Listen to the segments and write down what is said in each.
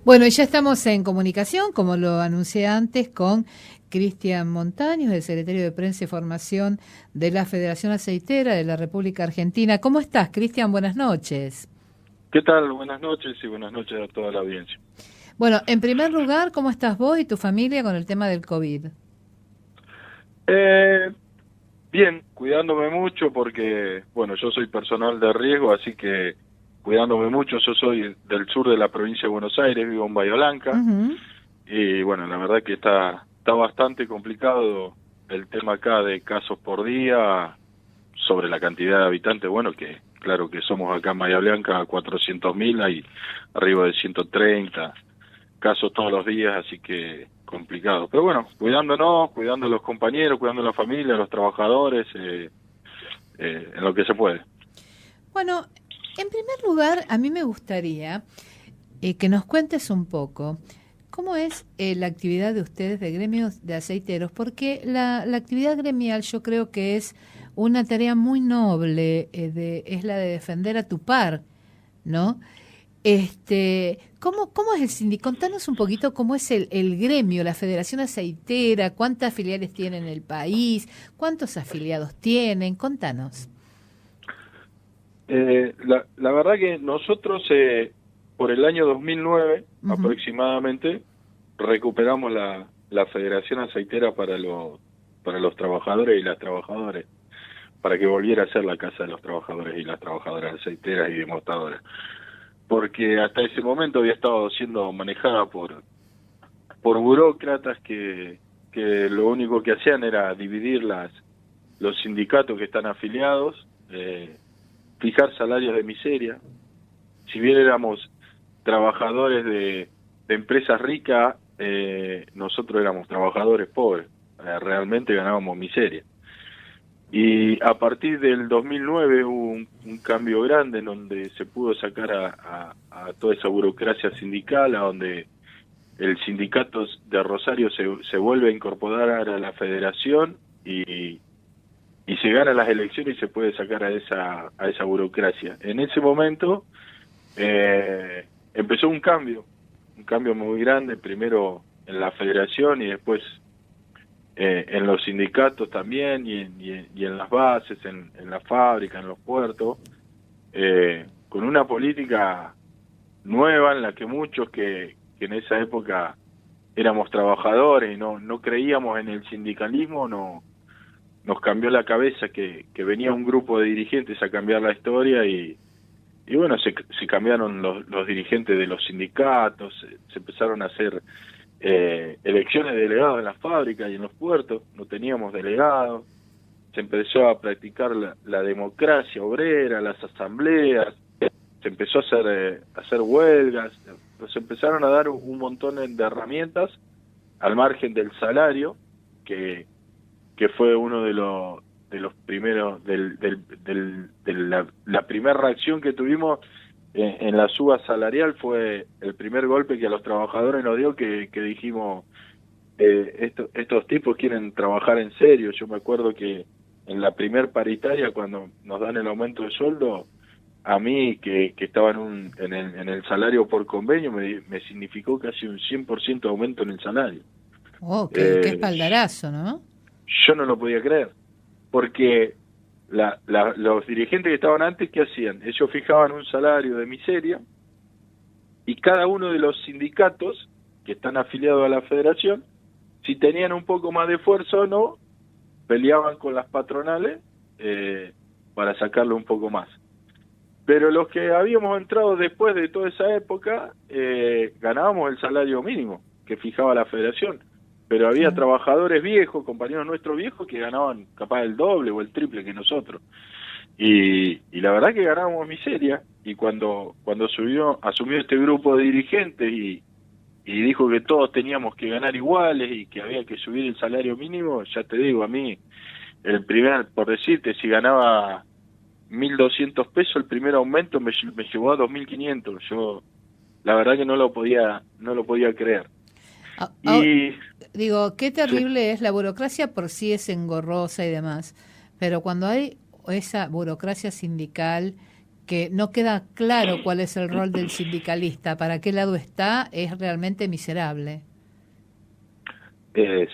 Bueno, y ya estamos en comunicación, como lo anuncié antes, con Cristian Montaños, el secretario de Prensa y Formación de la Federación Aceitera de la República Argentina. ¿Cómo estás, Cristian? Buenas noches. ¿Qué tal? Buenas noches y buenas noches a toda la audiencia. Bueno, en primer lugar, ¿cómo estás vos y tu familia con el tema del COVID? Eh, Bien, cuidándome mucho porque, bueno, yo soy personal de riesgo, así que cuidándome mucho. Yo soy del sur de la provincia de Buenos Aires, vivo en Bahía Blanca Ujú. y, bueno, la verdad que está bastante complicado el tema acá de casos por día sobre la cantidad de habitantes. Bueno, que claro que somos acá en Bahía Blanca 400.000, hay arriba de 130 casos todos los días, así que complicado. Pero bueno, cuidándonos, cuidando a los compañeros, cuidando a la familia, a los trabajadores, en lo que se puede. Bueno, en primer lugar, a mí me gustaría que nos cuentes un poco cómo es la actividad de ustedes de gremios de aceiteros, porque la actividad gremial yo creo que es una tarea muy noble, es la de defender a tu par, ¿no? ¿Cómo es el sindicato? Contanos un poquito cómo es el gremio, la Federación Aceitera, cuántas filiales tiene en el país, cuántos afiliados tienen, contanos. La verdad que nosotros, por el año 2009 Ujú. aproximadamente, recuperamos la Federación Aceitera para los trabajadores y las trabajadoras, para que volviera a ser la casa de los trabajadores y las trabajadoras aceiteras y demostradoras. Porque hasta ese momento había estado siendo manejada por burócratas que lo único que hacían era dividir los sindicatos que están afiliados, fijar salarios de miseria. Si bien éramos trabajadores de empresas ricas, nosotros éramos trabajadores pobres, realmente ganábamos miseria. Y a partir del 2009 hubo un cambio grande en donde se pudo sacar a toda esa burocracia sindical, a donde el sindicato de Rosario se vuelve a incorporar a la federación y se gana las elecciones y se puede sacar a esa burocracia. En ese momento empezó un cambio muy grande, primero en la federación y después en los sindicatos también y en las bases, en la fábrica, en los puertos, con una política nueva en la que muchos que en esa época éramos trabajadores y no creíamos en el sindicalismo, nos cambió la cabeza que venía un grupo de dirigentes a cambiar la historia y bueno, se cambiaron los dirigentes de los sindicatos, se empezaron a hacer elecciones de delegados en las fábricas y en los puertos, no teníamos delegados, se empezó a practicar la democracia obrera, las asambleas, se empezó a hacer huelgas, se empezaron a dar un montón de herramientas al margen del salario, que, que fue uno de los primeros, de la primera reacción que tuvimos en la suba salarial fue el primer golpe que a los trabajadores nos dio que dijimos, estos tipos quieren trabajar en serio. Yo me acuerdo que en la primer paritaria, cuando nos dan el aumento de sueldo, a mí, que estaba en el salario por convenio, me significó casi un 100% de aumento en el salario. Oh, qué Eh, espaldarazo, ¿no? yo no lo podía creer, porque los dirigentes que estaban antes, ¿qué hacían? Ellos fijaban un salario de miseria y cada uno de los sindicatos que están afiliados a la federación, si tenían un poco más de fuerza o no, peleaban con las patronales para sacarle un poco más. Pero los que habíamos entrado después de toda esa época, ganábamos el salario mínimo que fijaba la federación. Pero había Claro. trabajadores viejos, compañeros nuestros viejos, que ganaban capaz el doble o el triple que nosotros. Y la verdad que ganábamos miseria. Y cuando asumió este grupo de dirigentes y dijo que todos teníamos que ganar iguales y que había que subir el salario mínimo, ya te digo, a mí, el primer, por decirte, si ganaba 1.200 pesos, el primer aumento me llevó a 2.500. Yo la verdad que no lo podía creer. Ah, ah, Y digo, qué sí, terrible es la burocracia, por sí es engorrosa y demás, pero cuando hay esa burocracia sindical que no queda claro cuál es el rol del sindicalista, para qué lado está, es realmente miserable.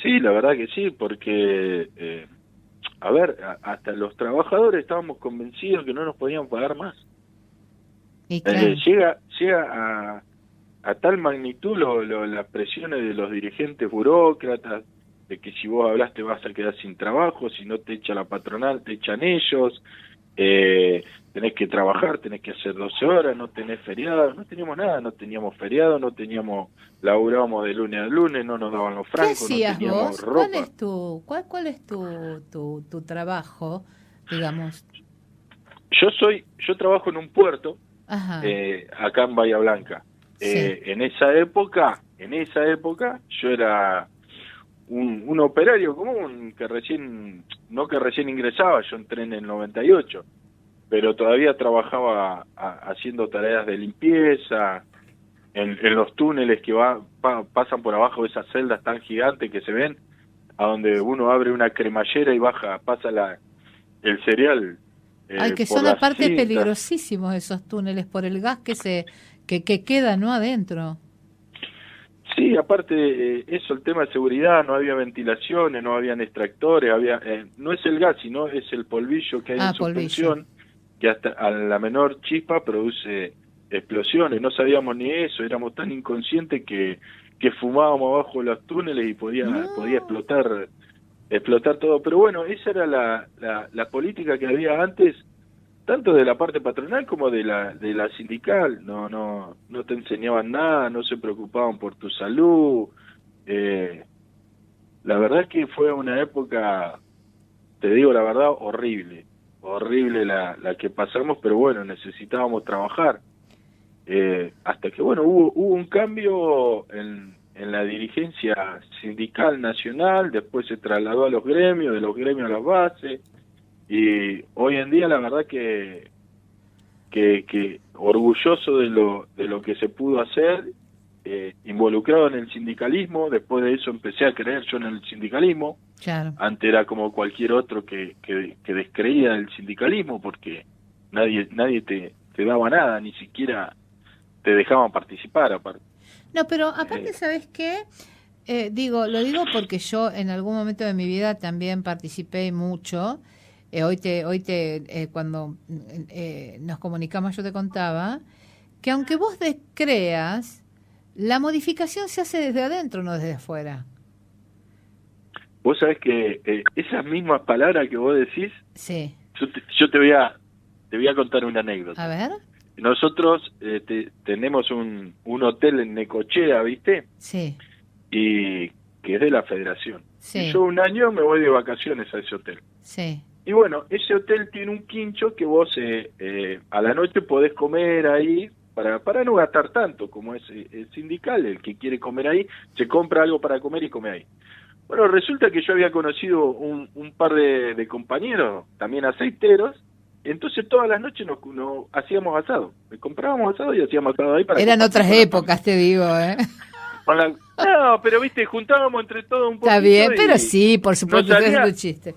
Sí, la verdad que sí, porque, a ver, hasta los trabajadores estábamos convencidos que no nos podían pagar más. Y claro, Llega a tal magnitud las presiones de los dirigentes burócratas, de que si vos hablas te vas a quedar sin trabajo, si no te echa la patronal, te echan ellos, tenés que trabajar, tenés que hacer 12 horas, no tenés feriado, no teníamos nada, no teníamos feriado, no teníamos, laburábamos de lunes a lunes, no nos daban los ¿qué francos, no hacías teníamos vos? ¿Cuál ropa. es cuál es tu trabajo, digamos? Yo trabajo en un puerto, Ajá, acá en Bahía Blanca. sí. En esa época, yo era un operario común que no que recién ingresaba, yo entré en el 98, pero todavía trabajaba haciendo tareas de limpieza, en los túneles que pasan por abajo de esas celdas tan gigantes que se ven, a donde uno abre una cremallera y pasa el cereal Ay, que por son las aparte cintas. peligrosísimos esos túneles por el gas que queda, ¿no? Adentro. Sí, aparte eso, el tema de seguridad, no había ventilaciones, no habían extractores, no es el gas, sino es el polvillo que hay en Ah, polvillo. suspensión, que hasta a la menor chispa produce explosiones. No sabíamos ni eso, éramos tan inconscientes que fumábamos abajo de los túneles y podía No. explotar todo. Pero bueno, esa era la política que había antes, tanto de la parte patronal como de la sindical. No te enseñaban nada, no se preocupaban por tu salud. eh, la verdad es que fue una época, te digo la verdad, horrible la que pasamos, pero bueno, necesitábamos trabajar. Hasta que bueno, hubo un cambio en la dirigencia sindical nacional, después se trasladó a los gremios, de los gremios a las bases, y hoy en día la verdad que orgulloso de lo que se pudo hacer, involucrado en el sindicalismo. Después de eso empecé a creer yo en el sindicalismo. Claro. Antes era como cualquier otro que descreía del sindicalismo, porque nadie te daba nada, ni siquiera te dejaban participar aparte. No, pero aparte, Eh, ¿sabes qué? Lo digo porque yo en algún momento de mi vida también participé mucho. Cuando nos comunicamos, yo te contaba que aunque vos descreas, la modificación se hace desde adentro, no desde afuera. Vos sabés que esas mismas palabras que vos decís, Sí. yo te voy a contar una A anécdota. ver. Nosotros tenemos un hotel en Necochea, ¿viste? Sí, Y que es de la federación. Y sí, yo un año me voy de vacaciones a ese hotel. sí. Y bueno, ese hotel tiene un quincho que vos a la noche podés comer ahí para no gastar tanto, como es sindical, el que quiere comer ahí, se compra algo para comer y come ahí. Bueno, resulta que yo había conocido un par de compañeros, también aceiteros, entonces todas las noches nos hacíamos asado, comprábamos asado y hacíamos asado ahí para Eran compartir otras con la épocas, familia. te digo, ¿eh? No, pero viste, juntábamos entre todos un Está poquito bien, pero y sí, por nos supuesto, ustedes es salía, un chiste.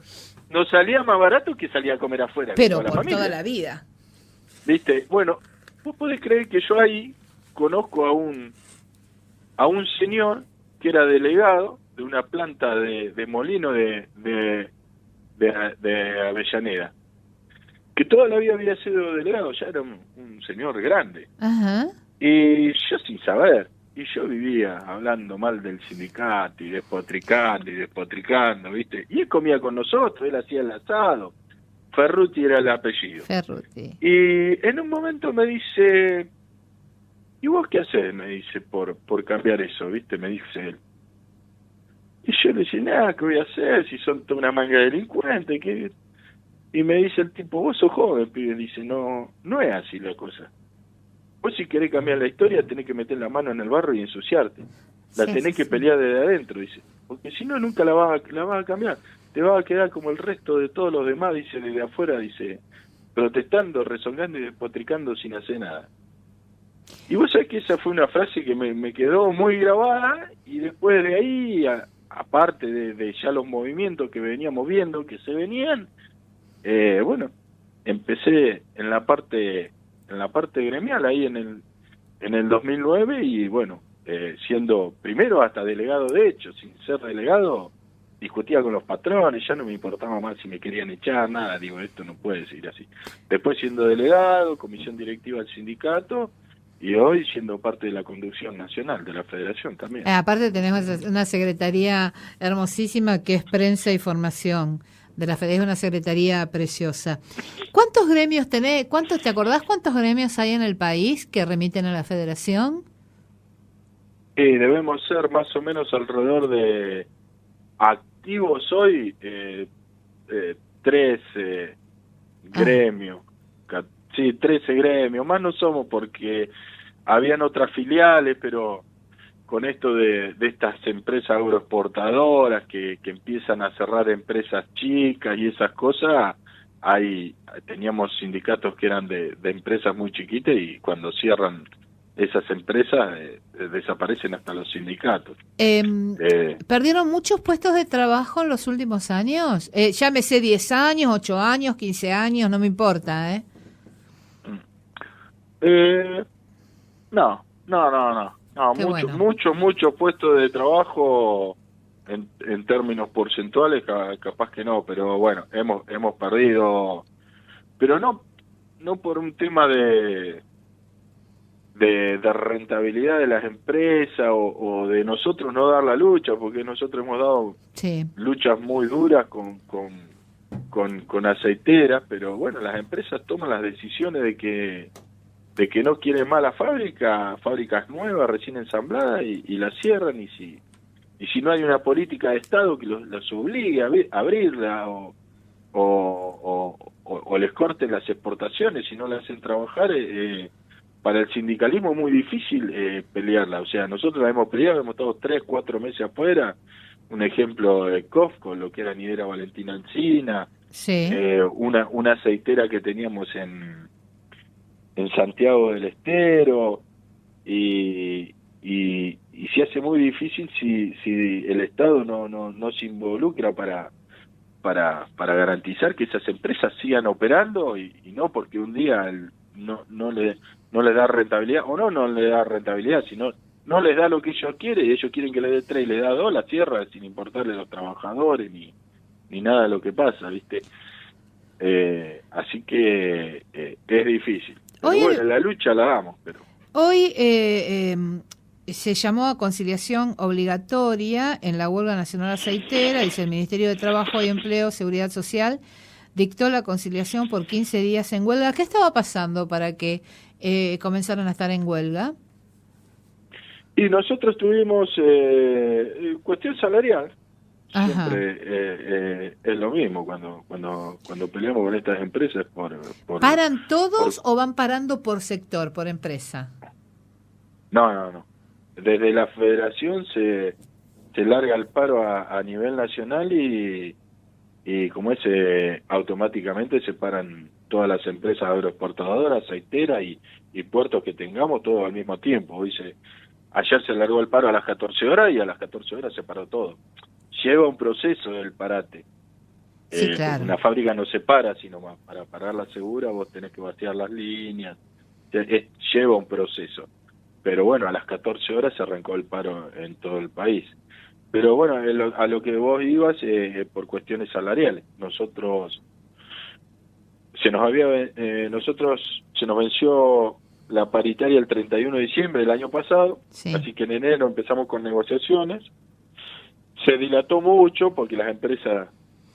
nos salía más barato que salir a comer afuera con Pero toda la por toda familia. la vida. ¿Viste? Bueno, vos podés creer que yo ahí conozco a un señor que era delegado de una planta de molino de Avellaneda, que toda la vida había sido delegado, ya era un señor grande. Ajá. Y yo sin saber, y yo vivía hablando mal del sindicato y despotricando, ¿viste? Y él comía con nosotros, él hacía el asado, Ferruti era el apellido. Ferruti. Y en un momento me dice, ¿y vos qué haces? Me dice, por cambiar eso, ¿viste? Me dice él. Y yo le decía, nada, ¿qué voy a hacer? Si son toda una manga de delincuentes, ¿qué? Y me dice el tipo, vos sos joven, pibe. Dice, no es así la cosa. Vos si querés cambiar la historia tenés que meter la mano en el barro y ensuciarte. La Sí, tenés sí, que sí. pelear desde adentro, dice. Porque si no, nunca la vas a cambiar. Te vas a quedar como el resto de todos los demás, dice, desde afuera, dice, protestando, rezongando y despotricando sin hacer nada. Y vos sabés que esa fue una frase que me quedó muy grabada, y después de ahí, aparte de ya los movimientos que veníamos viendo, que se venían, bueno, empecé en la parte en la parte gremial ahí en el 2009 y bueno, siendo primero hasta delegado de hecho, sin ser delegado, discutía con los patrones, ya no me importaba más si me querían echar, nada, digo, esto no puede seguir así. Después siendo delegado, comisión directiva del sindicato, y hoy siendo parte de la conducción nacional de la federación también. Aparte tenemos una secretaría hermosísima que es prensa y formación de la federación, una secretaría preciosa. ¿Cuántos gremios tenés? ¿Te acordás cuántos gremios hay en el país que remiten a la federación? Debemos ser más o menos alrededor de activos hoy 13 gremios. Sí, 13 gremios. Más no somos porque habían otras filiales, pero con esto de estas empresas agroexportadoras que empiezan a cerrar empresas chicas y esas cosas, teníamos sindicatos que eran de empresas muy chiquitas y cuando cierran esas empresas desaparecen hasta los sindicatos. ¿Perdieron muchos puestos de trabajo en los últimos años? Llámese 10 años, 8 años, 15 años, no me importa, ¿eh? No, muchos puestos de trabajo en términos porcentuales capaz que no, pero bueno, hemos perdido, pero no por un tema de rentabilidad de las empresas o de nosotros no dar la lucha, porque nosotros hemos dado luchas muy duras con aceiteras, pero bueno, las empresas toman las decisiones de que no quieren más la fábricas nuevas, recién ensambladas, y las cierran, y si no hay una política de Estado que las obligue a abrirla o les corten las exportaciones si no la hacen trabajar, para el sindicalismo es muy difícil pelearla. O sea, nosotros la hemos peleado, hemos estado 3-4 meses afuera. Un ejemplo de COFCO, lo que era Nidera Valentina Encina, una aceitera que teníamos en Santiago del Estero, y se hace muy difícil si el Estado no se involucra para garantizar que esas empresas sigan operando, y no porque un día no le da rentabilidad, o no le da rentabilidad, sino no les da lo que ellos quieren, y ellos quieren que le dé 3 y le da 2, la cierra sin importarle a los trabajadores ni nada de lo que pasa, ¿viste? Así que es difícil. Pero bueno, la lucha la damos. Pero hoy se llamó a conciliación obligatoria en la huelga nacional aceitera. Dice el Ministerio de Trabajo y Empleo, Seguridad Social, dictó la conciliación por 15 días en huelga. ¿Qué estaba pasando para que comenzaran a estar en huelga? Y nosotros tuvimos cuestión salarial. Siempre es lo mismo cuando peleamos con estas empresas por ¿paran todos o van parando por sector, por empresa? No. Desde la federación se larga el paro a nivel nacional y como automáticamente se paran todas las empresas agroexportadoras, aceiteras y puertos que tengamos, todo al mismo tiempo. Ayer se largó el paro a las 14 horas y a las 14 horas se paró todo. Lleva un proceso el parate. Claro. Una fábrica no se para, sino más para pararla segura vos tenés que vaciar las líneas. Lleva un proceso. Pero bueno, a las 14 horas se arrancó el paro en todo el país. Pero bueno, a lo que vos ibas, por cuestiones salariales. Se nos venció la paritaria el 31 de diciembre del año pasado, así que en enero empezamos con negociaciones. Se dilató mucho porque las empresas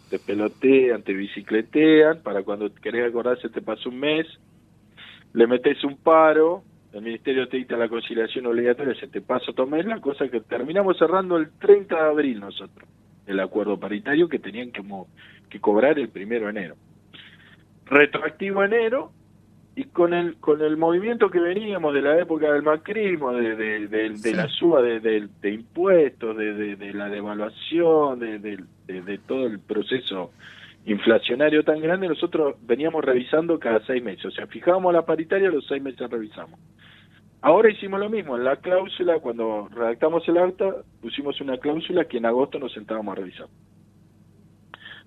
te pelotean, te bicicletean, para cuando querés acordarse te pasa un mes, le metes un paro, el ministerio te dicta la conciliación obligatoria, se te pasa otro mes, la cosa que terminamos cerrando el 30 de abril nosotros, el acuerdo paritario que tenían que cobrar el 1 de enero. Retroactivo enero, y con el movimiento que veníamos de la época del macrismo, de la suba de impuestos, de la devaluación, de todo el proceso inflacionario tan grande, nosotros veníamos revisando cada 6 meses. O sea, fijábamos la paritaria, los 6 meses revisamos. Ahora hicimos lo mismo, en la cláusula, cuando redactamos el acta, pusimos una cláusula que en agosto nos sentábamos a revisar.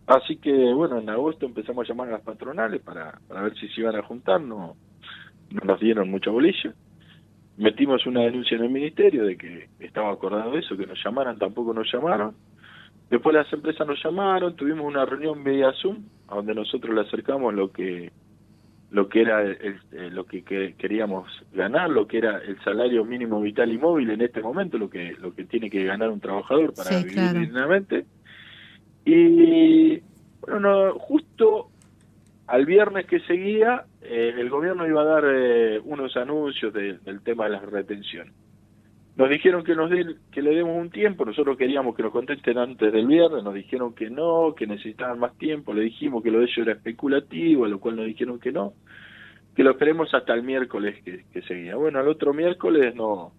Así que, bueno, en agosto empezamos a llamar a las patronales para ver si se iban a juntar. No no nos dieron mucha bolilla. Metimos una denuncia en el ministerio de que estaba acordado eso, que nos llamaran, tampoco nos llamaron. Después las empresas nos llamaron, tuvimos una reunión vía Zoom, a donde nosotros le acercamos lo que era lo que queríamos ganar, lo que era el salario mínimo vital y móvil en este momento, lo que tiene que ganar un trabajador para vivir claro, dignamente. Y bueno, justo al viernes que seguía, el gobierno iba a dar unos anuncios del tema de las retenciones. Nos dijeron que le demos un tiempo, nosotros queríamos que nos contesten antes del viernes, nos dijeron que no, que necesitaban más tiempo, le dijimos que lo de ellos era especulativo, a lo cual nos dijeron que no, que lo esperemos hasta el miércoles que seguía. Bueno, al otro miércoles no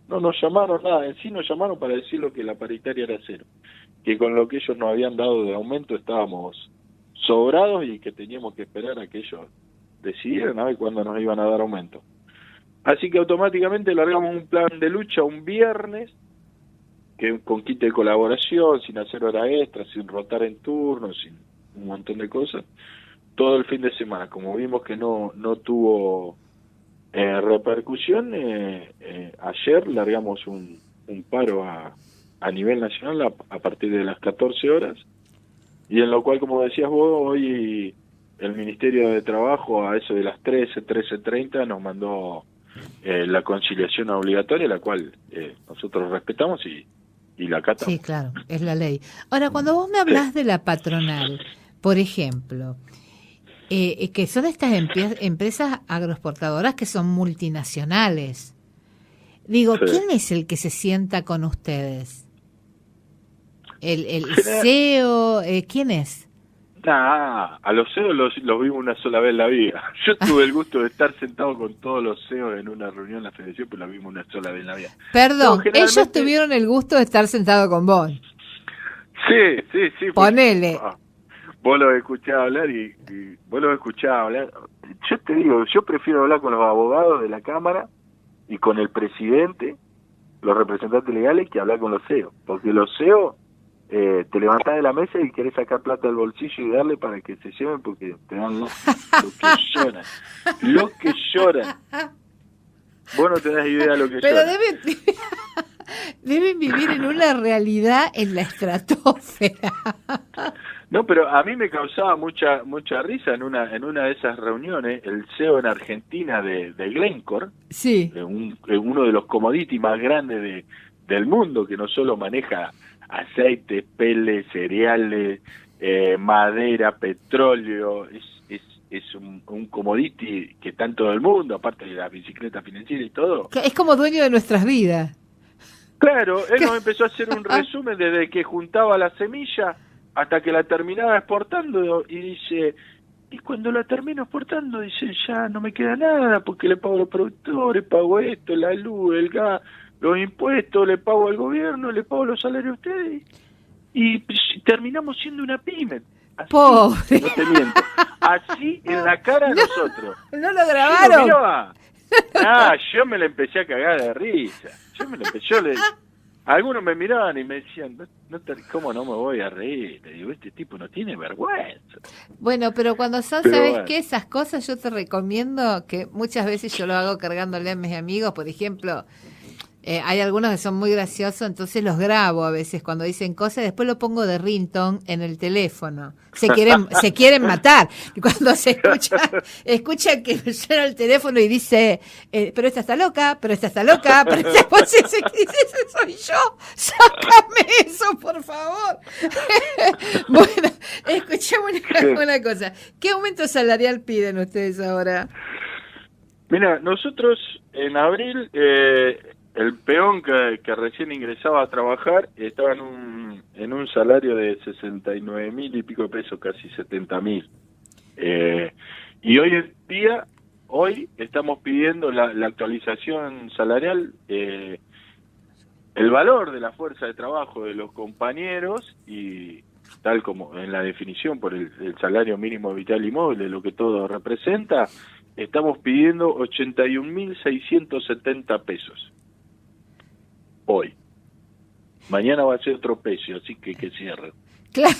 nos llamaron nada, en sí nos llamaron para decirlo que la paritaria era 0, que con lo que ellos nos habían dado de aumento estábamos sobrados y que teníamos que esperar a que ellos decidieran a ver cuándo nos iban a dar aumento. Así que automáticamente largamos un plan de lucha un viernes, que con kit de colaboración, sin hacer hora extra, sin rotar en turnos, sin un montón de cosas, todo el fin de semana. Como vimos que no tuvo repercusión, ayer largamos un paro a nivel nacional a partir de las 14 horas, y en lo cual, como decías vos, hoy el Ministerio de Trabajo a eso de las 13:30 nos mandó la conciliación obligatoria, la cual nosotros respetamos y la acatamos. Sí, claro, es la ley. Ahora, cuando vos me hablas de la patronal, por ejemplo, que son estas empresas agroexportadoras que son multinacionales, digo, Sí. ¿quién es el que se sienta con ustedes? ¿El CEO? ¿Quién es? A los CEOs los vimos una sola vez en la vida. Yo tuve el gusto de estar sentado con todos los CEOs en una reunión en la federación, pero los vimos una sola vez en la vida. Perdón, No, generalmente... ellos tuvieron el gusto de estar sentados con vos. Sí. Ponele. Vos los escuchás hablar y vos los escuchás hablar. Yo te digo, yo prefiero hablar con los abogados de la Cámara y con el presidente, los representantes legales, que hablar con los CEOs. Porque los CEOs te levantás de la mesa y querés sacar plata del bolsillo y darle para que se lleven, porque te dan lo que lloran. Lo que lloran. Vos no tenés idea de lo que Pero lloran. deben vivir en una realidad en la estratosfera. No, pero a mí me causaba mucha risa en una de esas reuniones, el CEO en Argentina de Glencore, Sí. Uno de los commodities más grandes del mundo, que no solo maneja aceite, pele, cereales, madera, petróleo, es un commodity que está en todo el mundo, aparte de la bicicleta financiera y todo. Es como dueño de nuestras vidas. Claro, él nos empezó a hacer un resumen desde que juntaba la semilla hasta que la terminaba exportando, y dice, y cuando la termino exportando, dice, ya no me queda nada, porque le pago a los productores, pago esto, la luz, el gas, los impuestos, le pago al gobierno, le pago los salarios a ustedes, y terminamos siendo una pyme. Así, Pobre. no te miento. Así en la cara de nosotros. No lo grabaron. Yo me la empecé a cagar de risa. Algunos me miraban y me decían, ¿cómo no me voy a reír? Le digo, este tipo no tiene vergüenza. Bueno, pero cuando son, Pero ¿sabes bueno. qué? Esas cosas yo te recomiendo, que muchas veces yo lo hago cargándole a mis amigos, por ejemplo, hay algunos que son muy graciosos, entonces los grabo a veces cuando dicen cosas, después lo pongo de ringtone en el teléfono. Se quieren matar. Y cuando se escuchan que suena el teléfono y dice, pero esta está loca, pero esta está loca, pero después ese soy yo, sácame eso, por favor. Bueno, escuchemos una cosa. ¿Qué aumento salarial piden ustedes ahora? Mira, nosotros en abril, el peón que recién ingresaba a trabajar estaba en un salario de 69.000 y pico de pesos, casi 70.000. Y hoy en día, estamos pidiendo la actualización salarial, el valor de la fuerza de trabajo de los compañeros, y tal como en la definición por el salario mínimo vital y móvil, de lo que todo representa, estamos pidiendo 81.670 pesos. Hoy. Mañana va a ser otro precio, así que cierren. Claro,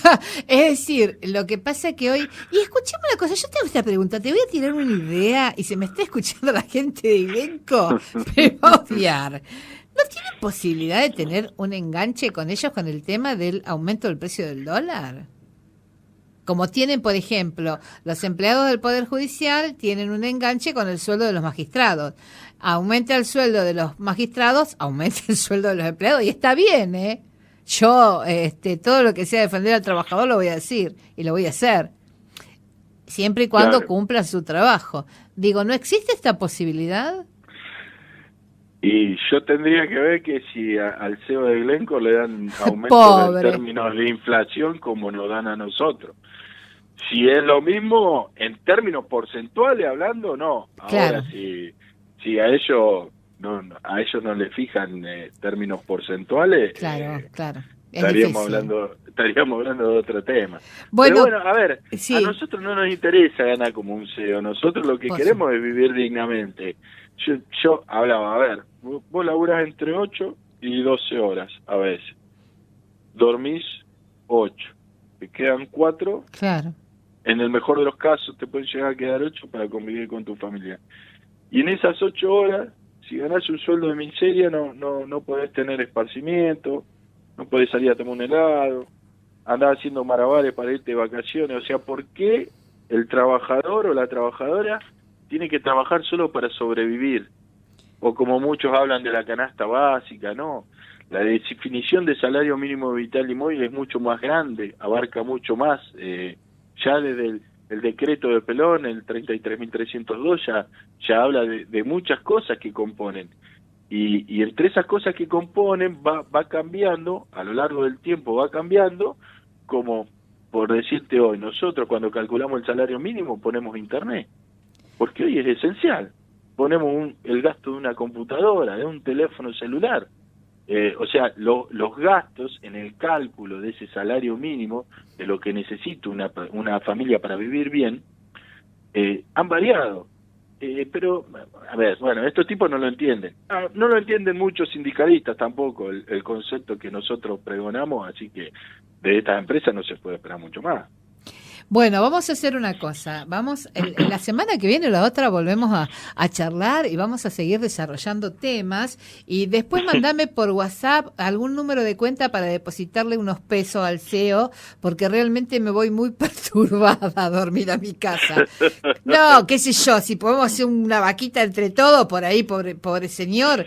es decir, lo que pasa que hoy... Y escuchemos una cosa, yo tengo esta pregunta, te voy a tirar una idea y se me está escuchando la gente de Ilenco, me va a odiar. ¿No tienen posibilidad de tener un enganche con ellos con el tema del aumento del precio del dólar? Como tienen, por ejemplo, los empleados del Poder Judicial tienen un enganche con el sueldo de los magistrados. Aumenta el sueldo de los magistrados, aumenta el sueldo de los empleados y está bien, ¿eh? Yo, todo lo que sea defender al trabajador lo voy a decir y lo voy a hacer, siempre y cuando cumpla su trabajo. Digo, ¿no existe esta posibilidad? Y yo tendría que ver que si al CEO de Glencore le dan aumento en términos de inflación como nos dan a nosotros. Si es lo mismo, en términos porcentuales hablando, no. Claro. Ahora, si a ellos no le fijan términos porcentuales, claro. Estaríamos hablando de otro tema. Bueno, pero bueno, a ver, sí. A nosotros no nos interesa ganar como un CEO, nosotros lo que queremos es vivir dignamente. Yo hablaba, a ver, vos laburás entre 8 y 12 horas a veces, dormís 8, te quedan 4, claro. En el mejor de los casos te pueden llegar a quedar 8 para convivir con tu familia. Y en esas 8 horas, si ganás un sueldo de miseria, no podés tener esparcimiento, no podés salir a tomar un helado, andar haciendo malabares para irte de vacaciones. O sea, ¿por qué el trabajador o la trabajadora tiene que trabajar solo para sobrevivir? O como muchos hablan de la canasta básica, no. La definición de salario mínimo vital y móvil es mucho más grande, abarca mucho más. Ya desde el decreto de Pelón, el 33.302, ya habla de muchas cosas que componen. Y entre esas cosas que componen va cambiando, a lo largo del tiempo va cambiando, como por decirte hoy, nosotros cuando calculamos el salario mínimo ponemos internet, porque hoy es esencial. Ponemos el gasto de una computadora, de un teléfono celular. O sea, los gastos en el cálculo de ese salario mínimo, de lo que necesita una familia para vivir bien, han variado. Pero, a ver, bueno, estos tipos no lo entienden. No lo entienden muchos sindicalistas tampoco, el concepto que nosotros pregonamos, así que de estas empresas no se puede esperar mucho más. Bueno, vamos a hacer una cosa. La semana que viene o la otra volvemos a charlar y vamos a seguir desarrollando temas. Y después mandame por WhatsApp algún número de cuenta para depositarle unos pesos al CEO, porque realmente me voy muy perturbada a dormir a mi casa. No, qué sé yo, si podemos hacer una vaquita entre todos, por ahí, pobre señor,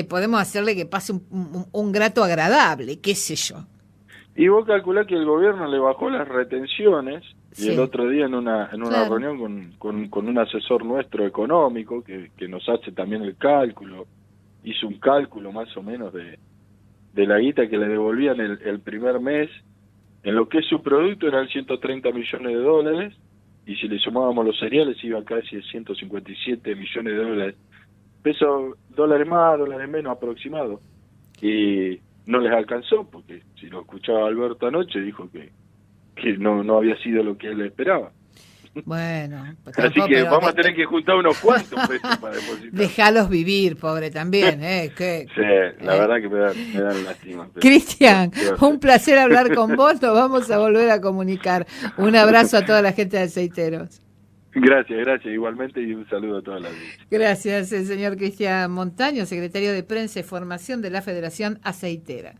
podemos hacerle que pase un grato agradable, qué sé yo. Y vos calculás que el gobierno le bajó las retenciones, y el otro día en una reunión con un asesor nuestro económico, que nos hace también el cálculo, hizo un cálculo más o menos de la guita que le devolvían el primer mes, en lo que es su producto eran 130 millones de dólares, y si le sumábamos los cereales iba casi a 157 millones de dólares. Dólares más, dólares menos aproximado. Y no les alcanzó, porque si lo escuchaba Alberto anoche, dijo que no había sido lo que él esperaba. Bueno, pues así que vamos a tener que juntar unos cuantos pesos para depositar. Dejalos vivir, pobre, también. Sí, la verdad que me dan lástima. Cristian, un placer hablar con vos, nos vamos a volver a comunicar. Un abrazo a toda la gente de Aceiteros. Gracias, igualmente, y un saludo a toda la gente. Gracias, el señor Cristian Montaño, secretario de Prensa y Formación de la Federación Aceitera.